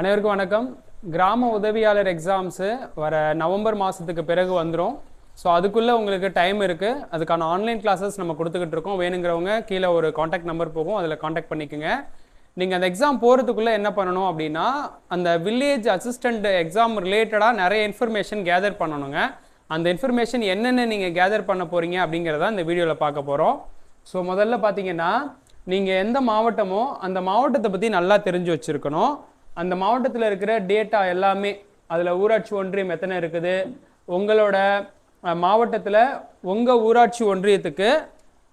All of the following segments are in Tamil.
அனைவருக்கும் வணக்கம். கிராம உதவியாளர் எக்ஸாம்ஸு வர நவம்பர் மாதத்துக்கு பிறகு வந்துடும். ஸோ அதுக்குள்ளே உங்களுக்கு டைம் இருக்குது. அதுக்கான ஆன்லைன் கிளாஸஸ் நம்ம கொடுத்துக்கிட்டு இருக்கோம். வேணுங்கிறவங்க கீழே ஒரு காண்டாக்ட் நம்பர் போகும், அதில் காண்டாக்ட் பண்ணிக்கோங்க. நீங்கள் அந்த எக்ஸாம் போகிறதுக்குள்ளே என்ன பண்ணணும் அப்படின்னா, அந்த வில்லேஜ் அசிஸ்டண்ட் எக்ஸாம் ரிலேட்டடாக நிறைய இன்ஃபர்மேஷன் கேதர் பண்ணணுங்க. அந்த இன்ஃபர்மேஷன் என்னென்ன நீங்கள் கேதர் பண்ண போகிறீங்க அப்படிங்கிறத இந்த வீடியோவில் பார்க்க போகிறோம். ஸோ முதல்ல பார்த்தீங்கன்னா, நீங்கள் எந்த மாவட்டமோ அந்த மாவட்டத்தை பற்றி நல்லா தெரிஞ்சு வச்சுருக்கணும். அந்த மாவட்டத்தில் இருக்கிற டேட்டா எல்லாமே, அதில் ஊராட்சி ஒன்றியம் எத்தனை இருக்குது, உங்களோட மாவட்டத்தில் உங்கள் ஊராட்சி ஒன்றியத்துக்கு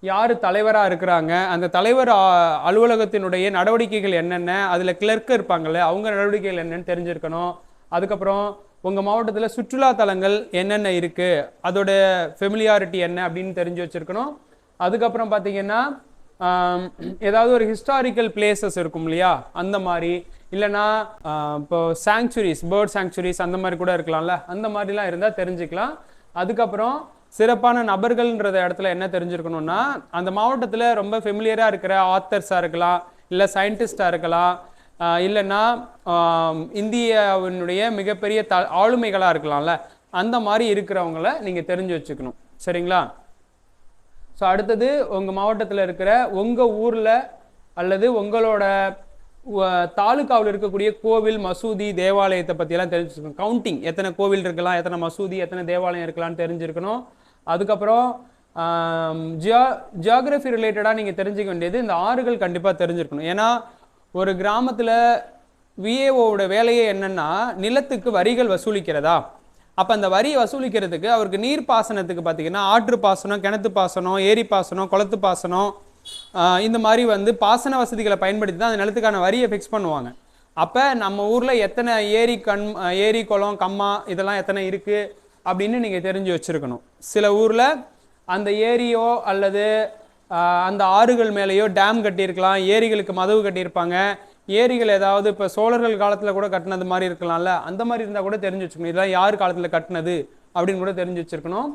யார் தலைவராக இருக்கிறாங்க, அந்த தலைவர் அலுவலகத்தினுடைய நடவடிக்கைகள் என்னென்ன, அதில் கிளர்க்கு இருப்பாங்கள்ல அவங்க நடவடிக்கைகள் என்னென்னு தெரிஞ்சிருக்கணும். அதுக்கப்புறம் உங்கள் மாவட்டத்தில் சுற்றுலா தலங்கள் என்னென்ன இருக்குது, அதோட ஃபெமிலியாரிட்டி என்ன அப்படின்னு தெரிஞ்சு வச்சுருக்கணும். அதுக்கப்புறம் பார்த்தீங்கன்னா, ஏதாவது ஒரு ஹிஸ்டாரிக்கல் பிளேசஸ் இருக்கும் இல்லையா, அந்த மாதிரி, இல்லைனா இப்போ சாங்சுரிஸ், பேர்ட் சாங்சுரிஸ் அந்த மாதிரி கூட இருக்கலாம்ல, அந்த மாதிரிலாம் இருந்தால் தெரிஞ்சுக்கலாம். அதுக்கப்புறம் சிறப்பான நபர்கள்ன்றத இடத்துல என்ன தெரிஞ்சிருக்கணும்னா, அந்த மாவட்டத்தில் ரொம்ப ஃபெமிலியராக இருக்கிற ஆத்தர்ஸாக இருக்கலாம், இல்லை சயின்டிஸ்டாக இருக்கலாம், இல்லைன்னா இந்தியாவினுடைய மிகப்பெரிய ஆளுமைகளாக இருக்கலாம்ல, அந்த மாதிரி இருக்கிறவங்கள நீங்கள் தெரிஞ்சு வச்சுக்கணும். சரிங்களா? ஸோ அடுத்தது, உங்கள் மாவட்டத்தில் இருக்கிற உங்கள் ஊரில் அல்லது உங்களோட தாலுக்காவில் இருக்கக்கூடிய கோவில், மசூதி, தேவாலயத்தை பற்றியெல்லாம் தெரிஞ்சுக்கணும். கவுண்டிங், எத்தனை கோவில் இருக்கலாம், எத்தனை மசூதி, எத்தனை தேவாலயம் இருக்கலாம்னு தெரிஞ்சிருக்கணும். அதுக்கப்புறம் ஜியாகிரபி ரிலேட்டடாக நீங்கள் தெரிஞ்சுக்க வேண்டியது, இந்த ஆறுகள் கண்டிப்பாக தெரிஞ்சிருக்கணும். ஏன்னா ஒரு கிராமத்தில் விஏஓவோட வேலையே என்னென்னா, நிலத்துக்கு வரிகள் வசூலிக்கிறதா. அப்போ அந்த வரி வசூலிக்கிறதுக்கு அவருக்கு நீர் பாசனத்துக்கு பார்த்தீங்கன்னா, ஆற்று பாசனம், கிணத்து பாசனம், ஏரி பாசனம், குளத்து பாசனம், இந்த மாதிரி பாசன வசதிகளை பயன்படுத்தி தான் அந்த நிலத்துக்கான வரியை ஃபிக்ஸ் பண்ணுவாங்க. அப்போ நம்ம ஊரில் எத்தனை ஏரி, குளம், கம்மா இதெல்லாம் எத்தனை இருக்குது அப்படின்னு நீங்கள் தெரிஞ்சு வச்சுருக்கணும். சில ஊரில் அந்த ஏரியோ அல்லது அந்த ஆறுகள் மேலேயோ டேம் கட்டியிருக்கலாம், ஏரிகளுக்கு மதவு கட்டியிருப்பாங்க. ஏரிகள் ஏதாவது இப்போ சோழர்கள் காலத்தில் கூட கட்டினது மாதிரி இருக்கலாம்ல, அந்த மாதிரி இருந்தால் கூட தெரிஞ்சு வச்சுக்கணும். இதெல்லாம் யார் காலத்தில் கட்டினது அப்படின்னு கூட தெரிஞ்சு வச்சுருக்கணும்.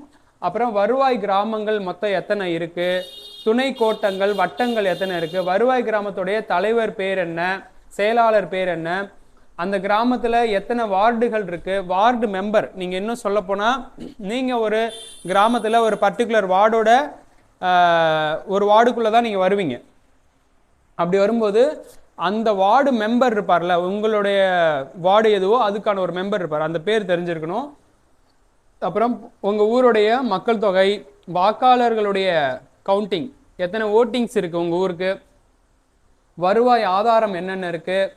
அப்புறம் வருவாய் கிராமங்கள் மொத்தம் எத்தனை இருக்குது, துணை கோட்டங்கள், வட்டங்கள் எத்தனை இருக்குது, வருவாய் கிராமத்துடைய தலைவர் பேர் என்ன, செயலாளர் பேர் என்ன, அந்த கிராமத்தில் எத்தனை வார்டுகள் இருக்குது, வார்டு மெம்பர். நீங்கள் இன்னும் சொல்லப்போனால், நீங்கள் ஒரு கிராமத்தில் ஒரு பர்டிகுலர் வார்டோட ஒரு வார்டுக்குள்ளே தான் நீங்கள் வருவீங்க. அப்படி வரும்போது அந்த வார்டு மெம்பர் இருப்பார்ல, உங்களுடைய வார்டு எதுவோ அதுக்கான ஒரு மெம்பர் இருப்பார், அந்த பேர் தெரிஞ்சிருக்கணும். அப்புறம் உங்கள் ஊருடைய மக்கள் தொகை, வாக்காளர்களுடைய கவுண்டிங், எத்தனை ஓட்டிங்ஸ் இருக்குது உங்கள் ஊருக்கு, வருவாய் ஆதாரம் என்னென்ன இருக்குது,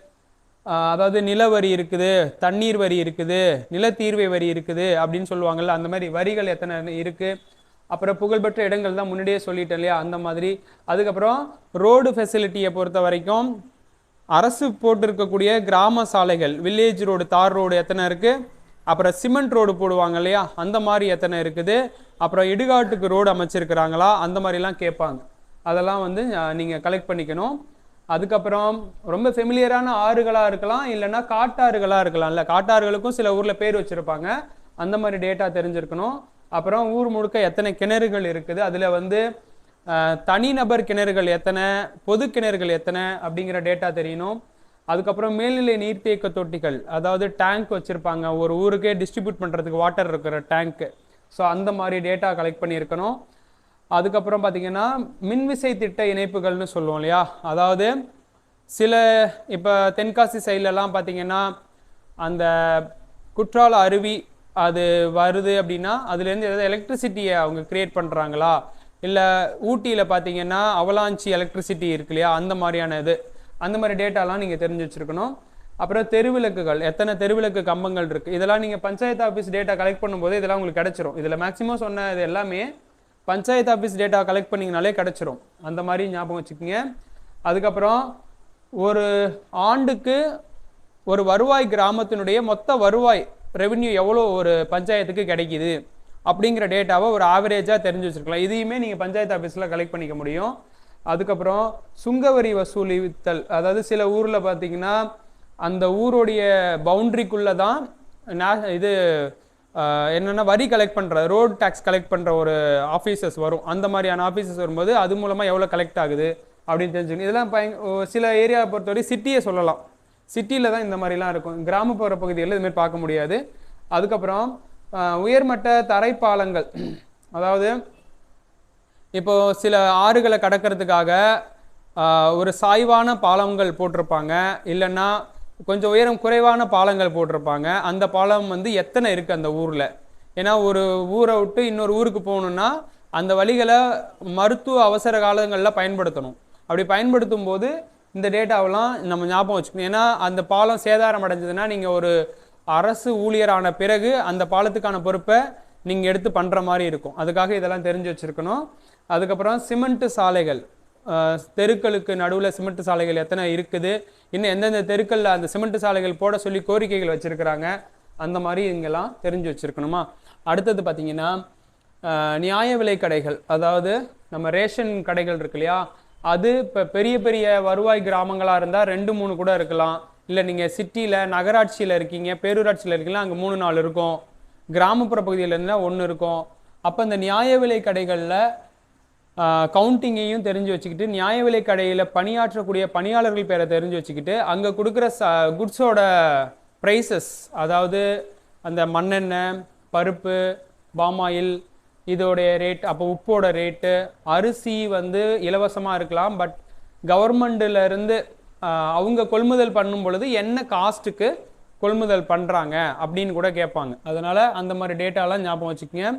அதாவது நில வரி இருக்குது, தண்ணீர் வரி இருக்குது, நிலத்தீர்வை வரி இருக்குது அப்படின்னு சொல்லுவாங்கள்ல, அந்த மாதிரி வரிகள் எத்தனை இருக்குது. அப்புறம் புகழ்பெற்ற இடங்கள் தான் முன்னாடியே சொல்லிட்டேன் இல்லையா, அந்த மாதிரி. அதுக்கப்புறம் ரோடு ஃபெசிலிட்டியை பொறுத்த வரைக்கும் அரசு போட்டிருக்கக்கூடிய கிராம சாலைகள், வில்லேஜ் ரோடு, தார் ரோடு எத்தனை இருக்குது, அப்புறம் சிமெண்ட் ரோடு போடுவாங்க இல்லையா, அந்த மாதிரி எத்தனை இருக்குது, அப்புறம் இடுகாட்டுக்கு ரோடு அமைச்சிருக்கிறாங்களா, அந்த மாதிரிலாம் கேட்பாங்க. அதெல்லாம் நீங்கள் கலெக்ட் பண்ணிக்கணும். அதுக்கப்புறம் ரொம்ப ஃபெமிலியரான ஆறுகளாக இருக்கலாம், இல்லைன்னா காட்டாறுகளாக இருக்கலாம்ல, காட்டாறுகளுக்கும் சில ஊரில் பேர் வச்சுருப்பாங்க, அந்த மாதிரி டேட்டா தெரிஞ்சிருக்கணும். அப்புறம் ஊர் முழுக்க எத்தனை கிணறுகள் இருக்குது, அதில் தனிநபர் கிணறுகள் எத்தனை, பொது கிணறுகள் எத்தனை அப்படிங்கிற டேட்டா தெரியணும். அதுக்கப்புறம் மேல்நிலை நீர்த்தேக்க தொட்டிகள், அதாவது டேங்க் வச்சுருப்பாங்க, ஒரு ஊருக்கே டிஸ்ட்ரிபியூட் பண்ணுறதுக்கு வாட்டர் இருக்கிற டேங்க்கு. ஸோ அந்த மாதிரி டேட்டா கலெக்ட் பண்ணியிருக்கணும். அதுக்கப்புறம் பார்த்திங்கன்னா, மின்விசை திட்ட இணைப்புகள்னு சொல்லுவோம் இல்லையா, அதாவது சில இப்போ தென்காசி சைட்லலாம் பார்த்திங்கன்னா, அந்த குற்றால அருவி அது வருது அப்படின்னா, அதுலேருந்து ஏதாவது எலக்ட்ரிசிட்டியை அவங்க க்ரியேட் பண்ணுறாங்களா, இல்லை ஊட்டியில் பார்த்தீங்கன்னா அவலாஞ்சி எலக்ட்ரிசிட்டி இருக்கு இல்லையா, அந்த மாதிரியான அந்த மாதிரி டேட்டாலாம் நீங்கள் தெரிஞ்சு வச்சுருக்கணும். அப்புறம் தெருவிளக்குகள், எத்தனை தெருவிளக்கு கம்பங்கள் இருக்குது, இதெல்லாம் நீங்கள் பஞ்சாயத்து ஆஃபீஸ் டேட்டா கலெக்ட் பண்ணும்போது இதெல்லாம் உங்களுக்கு கிடச்சிரும். இதில் மேக்ஸிமம் சொன்ன இது எல்லாமே பஞ்சாயத்து ஆஃபீஸ் டேட்டா கலெக்ட் பண்ணிங்கனாலே கிடச்சிரும், அந்த மாதிரி ஞாபகம் வச்சுக்கோங்க. அதுக்கப்புறம் ஒரு ஆண்டுக்கு ஒரு வருவாய் கிராமத்தினுடைய மொத்த வருவாய் ரெவென்யூ எவ்வளோ ஒரு பஞ்சாயத்துக்கு கிடைக்கிது அப்படிங்கிற டேட்டாவை ஒரு ஆவரேஜாக தெரிஞ்சு வச்சுருக்கலாம். இதையுமே நீங்கள் பஞ்சாயத்து ஆஃபீஸில் கலெக்ட் பண்ணிக்க முடியும். அதுக்கப்புறம் சுங்கவரி வசூலித்தல், அதாவது சில ஊரில் பார்த்தீங்கன்னா அந்த ஊருடைய பவுண்ட்ரிக்குள்ளே தான் இது என்னென்னா வரி கலெக்ட் பண்ணுற, ரோடு டேக்ஸ் கலெக்ட் பண்ணுற ஒரு ஆஃபீஸஸ் வரும். அந்த மாதிரியான ஆஃபீஸஸ் வரும்போது அது மூலமாக எவ்வளோ கலெக்ட் ஆகுது அப்படின்னு தெரிஞ்சுக்கணும். இதெல்லாம் சில ஏரியாவை பொறுத்தவரை சிட்டியை சொல்லலாம். சிட்டியில் தான் இந்த மாதிரிலாம் இருக்கும், கிராமப்புற பகுதிகளில் இதுமாதிரி பார்க்க முடியாது. அதுக்கப்புறம் உயர்மட்ட தரைப்பாலங்கள், அதாவது இப்போ சில ஆறுகளை கடக்கிறதுக்காக ஒரு சாய்வான பாலங்கள் போட்டிருப்பாங்க, இல்லைன்னா கொஞ்சம் உயரம் குறைவான பாலங்கள் போட்டிருப்பாங்க. அந்த பாலம் வந்து எத்தனை இருக்குது அந்த ஊரில், ஏன்னா ஒரு ஊரை விட்டு இன்னொரு ஊருக்கு போகணுன்னா அந்த வழிகளை மருத்துவ அவசர காலங்களில் பயன்படுத்தணும். அப்படி பயன்படுத்தும் போது இந்த டேட்டாவெல்லாம் நம்ம ஞாபகம் வச்சுக்கணும். ஏன்னா அந்த பாலம் சேதாரம் அடைஞ்சதுன்னா நீங்கள் ஒரு அரசு ஊழியரான பிறகு அந்த பாலத்துக்கான பொறுப்பை நீங்கள் எடுத்து பண்ணுற மாதிரி இருக்கும். அதுக்காக இதெல்லாம் தெரிஞ்சு வச்சுருக்கணும். அதுக்கப்புறம் சிமெண்ட் சாலைகள், தெருக்களுக்கு நடுவில் சிமெண்ட் சாலைகள் எத்தனை இருக்குது, இன்னும் எந்தெந்த தெருக்களில் அந்த சிமெண்ட் சாலைகள் போட சொல்லி கோரிக்கைகள் வச்சுருக்கிறாங்க, அந்த மாதிரி இங்கெல்லாம் தெரிஞ்சு வச்சுருக்கணுமா. அடுத்தது பார்த்திங்கன்னா நியாய விலை கடைகள், அதாவது நம்ம ரேஷன் கடைகள் இருக்கு இல்லையா, அது இப்போ பெரிய பெரிய வருவாய் கிராமங்களாக இருந்தால் 2-3 கூட இருக்கலாம். இல்லை நீங்கள் சிட்டியில் நகராட்சியில் இருக்கீங்க, பேரூராட்சியில் இருக்கீங்களா, அங்கே 3-4 இருக்கும். கிராமப்புற பகுதியில் இருந்தால் 1 இருக்கும். அப்போ இந்த நியாய விலை கடைகளில் கவுண்டிங்கையும் தெரிஞ்சு வச்சுக்கிட்டு, நியாய விலை கடையில் பணியாற்றக்கூடிய பணியாளர்கள் பேரை தெரிஞ்சு வச்சுக்கிட்டு, அங்கே கொடுக்குற குட்ஸோட ப்ரைஸஸ், அதாவது அந்த மண்ணெண்ணெய், பருப்பு, பாமாயில் இதோடைய ரேட், அப்போ உப்போட ரேட்டு, அரிசி வந்து இலவசமாக இருக்கலாம், பட் கவர்மெண்ட்டிலேருந்து அவங்க கொள்முதல் பண்ணும் பொழுது என்ன காஸ்ட்டுக்கு கொள்முதல் பண்ணுறாங்க அப்படின்னு கூட கேட்பாங்க. அதனால் அந்த மாதிரி டேட்டாலாம் ஞாபகம் வச்சுக்கோங்க.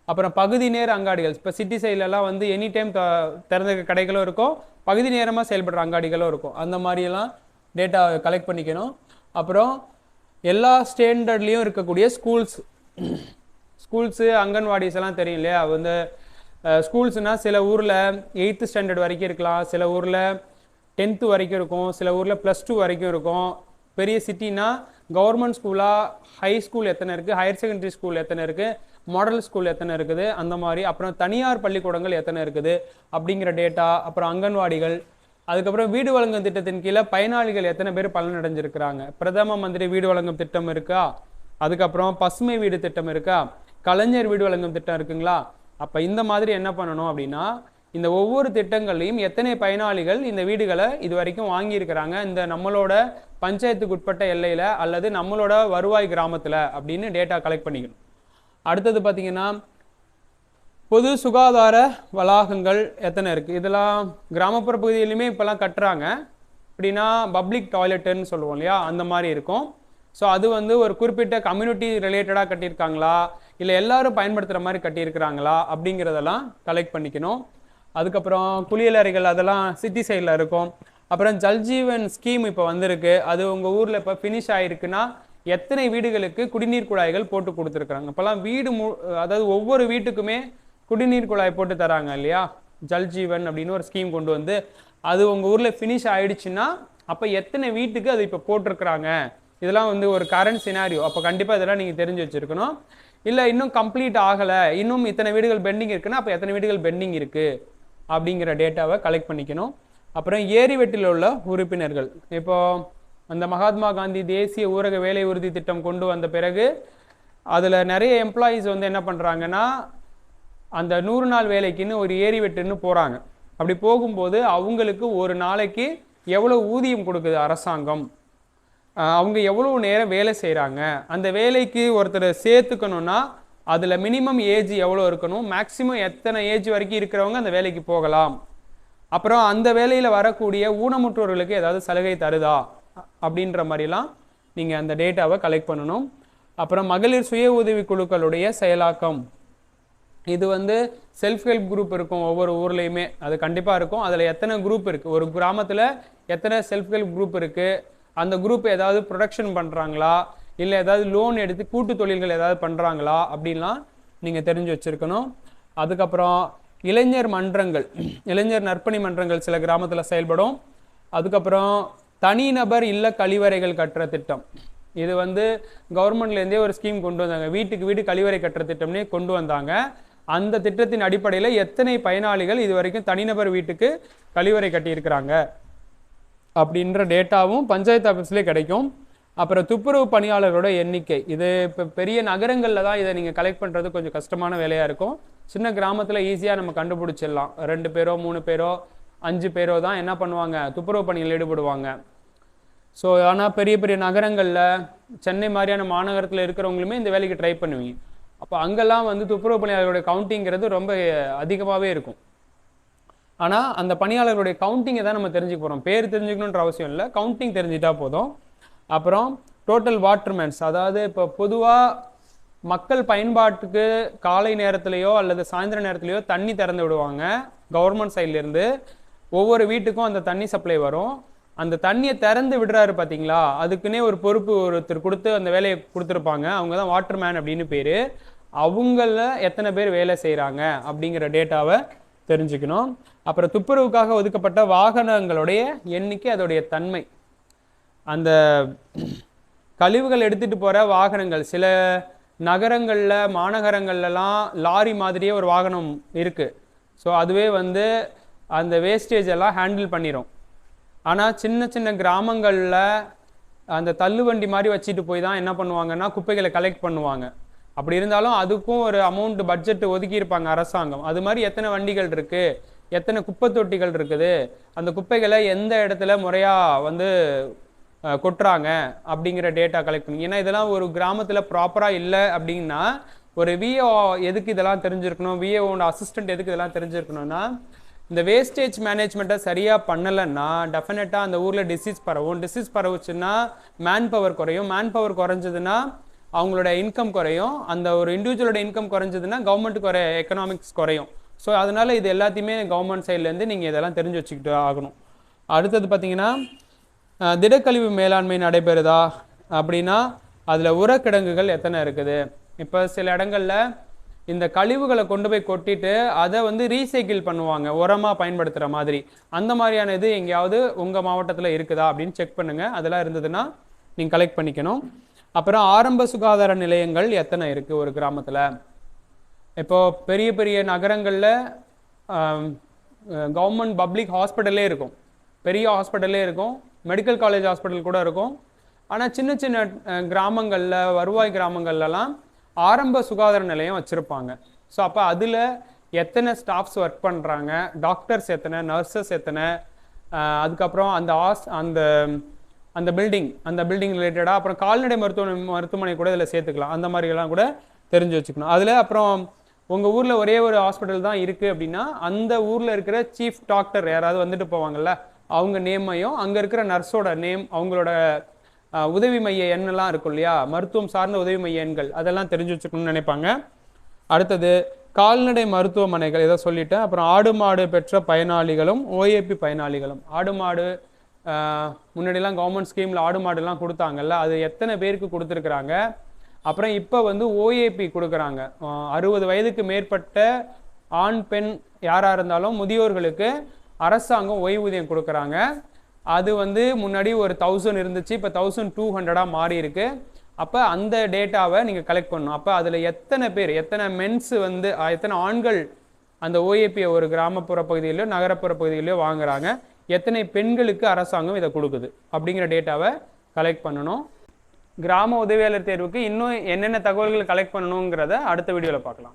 அப்புறம் பகுதி நேர அங்காடிகள், இப்போ சிட்டி சைட்லலாம் வந்து எனி டைம் திறந்த கடைகளும் இருக்கும், பகுதி நேரமாக செயல்படுற அங்காடிகளும் இருக்கும். அந்த மாதிரியெல்லாம் டேட்டா கலெக்ட் பண்ணிக்கணும். அப்புறம் எல்லா ஸ்டாண்டர்ட்லேயும் இருக்கக்கூடிய ஸ்கூல்ஸு அங்கன்வாடிஸ் எல்லாம் தெரியும் இல்லையா. வந்து ஸ்கூல்ஸ்னால் சில ஊரில் 8th ஸ்டாண்டர்ட் வரைக்கும் இருக்கலாம், சில ஊரில் 10th வரைக்கும் இருக்கும், சில ஊரில் +2 வரைக்கும் இருக்கும். பெரிய சிட்டினா கவர்மெண்ட் ஸ்கூலாக ஹை ஸ்கூல் எத்தனை இருக்குது, ஹையர் செகண்டரி ஸ்கூல் எத்தனை இருக்குது, மாடல் ஸ்கூல் எத்தனை இருக்குது, அந்த மாதிரி. அப்புறம் தனியார் பள்ளிக்கூடங்கள் எத்தனை இருக்குது அப்படிங்கிற டேட்டா. அப்புறம் அங்கன்வாடிகள். அதுக்கப்புறம் வீடு வழங்கும் திட்டத்தின் கீழே பயனாளிகள் எத்தனை பேர் பலனடைஞ்சிருக்கிறாங்க. பிரதம மந்திரி வீடு வழங்கும் திட்டம் இருக்கா, அதுக்கப்புறம் பசுமை வீடு திட்டம் இருக்கா, கலைஞர் வீடு வழங்கும் திட்டம் இருக்குங்களா. அப்போ இந்த மாதிரி என்ன பண்ணணும் அப்படின்னா, இந்த ஒவ்வொரு திட்டங்களையும் எத்தனை பயனாளிகள் இந்த வீடுகளை இது வரைக்கும் வாங்கியிருக்கிறாங்க இந்த நம்மளோட பஞ்சாயத்துக்கு உட்பட்ட எல்லையில் அல்லது நம்மளோட வருவாய் கிராமத்தில் அப்படின்னு டேட்டா கலெக்ட் பண்ணிக்கணும். அடுத்தது பார்த்தீங்கன்னா பொது சுகாதார வளாகங்கள் எத்தனை இருக்குது. இதெல்லாம் கிராமப்புற பகுதியிலுமே இப்போல்லாம் கட்டுறாங்க. அப்படின்னா பப்ளிக் டாய்லெட்டுன்னு சொல்லுவோம் இல்லையா, அந்த மாதிரி இருக்கும். ஸோ அது வந்து ஒரு குறிப்பிட்ட கம்யூனிட்டி ரிலேட்டடாக கட்டியிருக்காங்களா, இல்லை எல்லாரும் பயன்படுத்துகிற மாதிரி கட்டியிருக்கிறாங்களா அப்படிங்கிறதெல்லாம் கலெக்ட் பண்ணிக்கணும். அதுக்கப்புறம் குளியலறைகள் அதெல்லாம் சிட்டி சைடில் இருக்கும். அப்புறம் ஜல்ஜீவன் ஸ்கீம் இப்போ வந்திருக்கு, அது உங்கள் ஊரில் இப்போ ஃபினிஷ் ஆகிருக்குன்னா எத்தனை வீடுகளுக்கு குடிநீர் குழாய்கள் போட்டு கொடுத்துருக்குறாங்க. இப்போல்லாம் அதாவது ஒவ்வொரு வீட்டுக்குமே குடிநீர் குழாய் போட்டு தராங்க இல்லையா, ஜல்ஜீவன் அப்படின்னு ஒரு ஸ்கீம் கொண்டு வந்து, அது உங்கள் ஊரில் ஃபினிஷ் ஆகிடுச்சுன்னா அப்போ எத்தனை வீட்டுக்கு அது இப்போ போட்டிருக்கிறாங்க. இதெல்லாம் வந்து ஒரு கரண்ட் சினாரியோ. அப்போ கண்டிப்பாக இதெல்லாம் நீங்கள் தெரிஞ்சு வச்சுருக்கணும். இல்லை இன்னும் கம்ப்ளீட் ஆகலை, இன்னும் இத்தனை வீடுகள் பெண்டிங் இருக்குன்னா அப்போ எத்தனை வீடுகள் பெண்டிங் இருக்குது அப்படிங்கிற டேட்டாவை கலெக்ட் பண்ணிக்கணும். அப்புறம் ஏரிவெட்டில் உள்ள உறுப்பினர்கள், இப்போது அந்த மகாத்மா காந்தி தேசிய ஊரக வேலை உறுதி திட்டம் கொண்டு வந்த பிறகு அதில் நிறைய எம்ப்ளாயீஸ் வந்து என்ன பண்ணுறாங்கன்னா, அந்த 100 நாள் வேலைக்குன்னு ஒரு ஏரிவெட்டுன்னு போகிறாங்க. அப்படி போகும்போது அவங்களுக்கு ஒரு நாளைக்கு எவ்வளோ ஊதியம் கொடுக்குது அரசாங்கம், அவங்க எவ்வளோ நேரம் வேலை செய்கிறாங்க, அந்த வேலைக்கு ஒருத்தரை சேர்த்துக்கணுன்னா அதில் மினிமம் ஏஜ் எவ்வளோ இருக்கணும், மேக்சிமம் எத்தனை ஏஜ் வரைக்கும் இருக்கிறவங்க அந்த வேலைக்கு போகலாம், அப்புறம் அந்த வேலையில் வரக்கூடிய ஊனமுற்றோர்களுக்கு ஏதாவது சலுகை தருதா அப்படின்ற மாதிரிலாம் நீங்கள் அந்த டேட்டாவை கலெக்ட் பண்ணணும். அப்புறம் மகளிர் சுய உதவி குழுக்களுடைய செயலாக்கம், இது வந்து செல்ஃப் ஹெல்ப் குரூப் இருக்கும் ஒவ்வொரு ஊர்லேயுமே, அது கண்டிப்பாக இருக்கும். அதில் எத்தனை குரூப் இருக்குது, ஒரு கிராமத்தில் எத்தனை செல்ஃப் ஹெல்ப் குரூப் இருக்குது, அந்த குரூப் ஏதாவது ப்ரொடக்ஷன் பண்ணுறாங்களா, இல்லை ஏதாவது லோன் எடுத்து கூட்டு தொழில்கள் ஏதாவது பண்ணுறாங்களா அப்படின்லாம் நீங்கள் தெரிஞ்சு வச்சுருக்கணும். அதுக்கப்புறம் இளைஞர் மன்றங்கள், இளைஞர் நற்பணி மன்றங்கள் சில கிராமத்தில் செயல்படும். அதுக்கப்புறம் தனிநபர் இல்ல கழிவறைகள் கட்டுற திட்டம், இது வந்து கவர்மெண்ட்லேருந்தே ஒரு ஸ்கீம் கொண்டு வந்தாங்க, வீட்டுக்கு வீடு கழிவறை கட்டுற திட்டம்னே கொண்டு வந்தாங்க. அந்த திட்டத்தின் அடிப்படையில் எத்தனை பயனாளிகள் இது வரைக்கும் தனிநபர் வீட்டுக்கு கழிவறை கட்டியிருக்கிறாங்க அப்படின்ற டேட்டாவும் பஞ்சாயத்து ஆஃபீஸ்லேயே கிடைக்கும். அப்புறம் துப்புரவு பணியாளர்களோட எண்ணிக்கை, இது இப்போ பெரிய நகரங்களில் தான் இதை நீங்கள் கலெக்ட் பண்ணுறது கொஞ்சம் கஷ்டமான வேலையாக இருக்கும். சின்ன கிராமத்தில் ஈஸியாக நம்ம கண்டுபிடிச்சிடலாம். 2 பேரோ 3 பேரோ 5 பேரோ தான் என்ன பண்ணுவாங்க, துப்புரவு பணியில் ஈடுபடுவாங்க. ஸோ ஆனால் பெரிய பெரிய நகரங்களில் சென்னை மாதிரியான மாநகரத்தில் இருக்கிறவங்களுமே இந்த வேலைக்கு ட்ரை பண்ணுவீங்க. அப்போ அங்கெல்லாம் வந்து துப்புரவு பணியாளர்களுடைய கவுண்டிங்கிறது ரொம்ப அதிகமாகவே இருக்கும். ஆனால் அந்த பணியாளர்களுடைய கவுண்டிங்கை தான் நம்ம தெரிஞ்சுக்க போகிறோம். பேர் தெரிஞ்சுக்கணுன்ற அவசியம் இல்லை, கவுண்டிங் தெரிஞ்சுட்டா போதும். அப்புறம் டோட்டல் வாட்டர்மேன்ஸ், அதாவது இப்போ பொதுவாக மக்கள் பயன்பாட்டுக்கு காலை நேரத்துலையோ அல்லது சாயந்தர நேரத்துலையோ தண்ணி திறந்து விடுவாங்க கவர்மெண்ட் சைட்லேருந்து. ஒவ்வொரு வீட்டுக்கும் அந்த தண்ணி சப்ளை வரும். அந்த தண்ணியை திறந்து விடுறாரு பார்த்தீங்களா, அதுக்குன்னே ஒரு பொறுப்பு ஒருத்தர் கொடுத்து அந்த வேலையை கொடுத்துருப்பாங்க. அவங்க தான் வாட்டர்மேன் அப்படின்னு பேர். அவங்கள எத்தனை பேர் வேலை செய்கிறாங்க அப்படிங்கிற டேட்டாவை தெரிஞ்சுக்கணும். அப்புறம் துப்புரவுக்காக ஒதுக்கப்பட்ட வாகனங்களுடைய எண்ணிக்கை, அதோடைய தன்மை. அந்த கழிவுகள் எடுத்துகிட்டு போகிற வாகனங்கள் சில நகரங்களில் மாநகரங்கள்லாம் லாரி மாதிரியே ஒரு வாகனம் இருக்குது. ஸோ அதுவே வந்து அந்த வேஸ்டேஜ் எல்லாம் ஹேண்டில் பண்ணிடும். ஆனால் சின்ன சின்ன கிராமங்களில் அந்த தள்ளுவண்டி மாதிரி வச்சுட்டு போய் தான் என்ன பண்ணுவாங்கன்னா குப்பைகளை கலெக்ட் பண்ணுவாங்க. அப்படி இருந்தாலும் அதுக்கும் ஒரு அமௌண்ட் பட்ஜெட் ஒதுக்கியிருப்பாங்க அரசாங்கம். அது மாதிரி எத்தனை வண்டிகள் இருக்குது, எத்தனை குப்பை தொட்டிகள் இருக்குது, அந்த குப்பைகளை எந்த இடத்துல முறையாக வந்து கொட்டுறாங்க அப்படிங்கிற டேட்டா கலெக்ட் பண்ணி. ஏன்னா இதெல்லாம் ஒரு கிராமத்தில் ப்ராப்பராக இல்லை அப்படின்னா ஒரு விஏஓ எதுக்கு இதெல்லாம் தெரிஞ்சிருக்கணும், விஏஓட அசிஸ்டன்ட் எதுக்கு இதெல்லாம் தெரிஞ்சிருக்கணும்னா, இந்த வேஸ்டேஜ் மேனேஜ்மெண்ட்டை சரியாக பண்ணலைன்னா டெஃபினட்டாக அந்த ஊரில் டிசீஸ் பரவும். டிசீஸ் பரவுச்சுன்னா மேன் பவர் குறையும். மேன் பவர் குறைஞ்சதுன்னா அவங்களோட இன்கம் குறையும். அந்த ஒரு இண்டிவிஜுவலோட இன்கம் குறைஞ்சதுன்னா கவர்மெண்ட்டுக்கு எக்கனாமிக்ஸ் குறையும். ஸோ அதனால் இது எல்லாத்தையுமே கவர்மெண்ட் சைட்லேருந்து நீங்கள் இதெல்லாம் தெரிஞ்சு வச்சுக்கிட்டு ஆகணும். அடுத்தது பார்த்தீங்கன்னா திடக்கழிவு மேலாண்மை நடைபெறுதா அப்படின்னா அதில் உரக்கிடங்குகள் எத்தனை இருக்குது. இப்போ சில இடங்களில் இந்த கழிவுகளை கொண்டு போய் கொட்டிட்டு அதை வந்து ரீசைக்கிள் பண்ணுவாங்க, உரமாக பயன்படுத்துகிற மாதிரி. அந்த மாதிரியான இது எங்கேயாவது உங்கள் மாவட்டத்தில் இருக்குதா அப்படின்னு செக் பண்ணுங்கள். அதெல்லாம் இருந்ததுன்னா நீங்கள் கலெக்ட் பண்ணிக்கணும். அப்புறம் ஆரம்ப சுகாதார நிலையங்கள் எத்தனை இருக்குது ஒரு கிராமத்தில். இப்போது பெரிய பெரிய நகரங்களில் கவர்மெண்ட் பப்ளிக் ஹாஸ்பிட்டலே இருக்கும், பெரிய ஹாஸ்பிட்டலே இருக்கும், மெடிக்கல் காலேஜ் ஹாஸ்பிட்டல் கூட இருக்கும். ஆனால் சின்ன சின்ன கிராமங்களில் வருவாய் கிராமங்கள்லாம் ஆரம்ப சுகாதார நிலையம் வச்சுருப்பாங்க. ஸோ அப்போ அதில் எத்தனை ஸ்டாஃப்ஸ் ஒர்க் பண்ணுறாங்க, டாக்டர்ஸ் எத்தனை, நர்சஸ் எத்தனை, அதுக்கப்புறம் அந்த அந்த பில்டிங் ரிலேட்டடாக அப்புறம் கால்நடை மருத்துவமனை கூட இதில் சேர்த்துக்கலாம். அந்த மாதிரிலாம் கூட தெரிஞ்சு வச்சுக்கணும். அதில் அப்புறம் உங்கள் ஊரில் ஒரே ஒரு ஹாஸ்பிட்டல் தான் இருக்குது அப்படின்னா அந்த ஊரில் இருக்கிற சீஃப் டாக்டர் யாராவது வந்துட்டு போவாங்கள்ல, அவங்க நேமையும் அங்கே இருக்கிற நர்ஸோட நேம், அவங்களோட உதவி மைய எண்ணெல்லாம் இருக்கும் இல்லையா, மருத்துவம் சார்ந்த உதவி மைய எண்கள், அதெல்லாம் தெரிஞ்சு வச்சுக்கணும்னு நினைப்பாங்க. அடுத்தது கால்நடை மருத்துவமனைகள் இதை சொல்லிட்டேன். அப்புறம் ஆடு மாடு பெற்ற பயனாளிகளும் ஓஏபி பயனாளிகளும். ஆடு மாடு முன்னாடிலாம் கவர்மெண்ட் ஸ்கீமில் ஆடு மாடுலாம் கொடுத்தாங்கல்ல, அது எத்தனை பேருக்கு கொடுத்துருக்குறாங்க. அப்புறம் இப்போ வந்து ஓஏபி கொடுக்குறாங்க. 60 வயதுக்கு மேற்பட்ட ஆண் பெண் யாராக இருந்தாலும் முதியோர்களுக்கு அரசாங்கம் ஓய்வூதியம் கொடுக்குறாங்க. அது வந்து முன்னாடி ஒரு 1000 இருந்துச்சு, இப்போ 1200 மாறி இருக்கு. அப்போ அந்த டேட்டாவை நீங்கள் கலெக்ட் பண்ணணும். அப்போ அதில் எத்தனை பேர், எத்தனை மென்ஸ் வந்து எத்தனை ஆண்கள் அந்த ஓஏபியை ஒரு கிராமப்புற பகுதியிலையோ நகரப்புற பகுதியிலையோ வாங்குறாங்க, எத்தனை பெண்களுக்கு அரசாங்கம் இதை கொடுக்குது அப்படிங்கிற டேட்டாவை கலெக்ட் பண்ணணும். கிராம உதவியாளர் தேர்வுக்கு இன்னும் என்னென்ன தகவல்கள் கலெக்ட் பண்ணணுங்கிறத அடுத்த வீடியோவில் பார்க்கலாம்.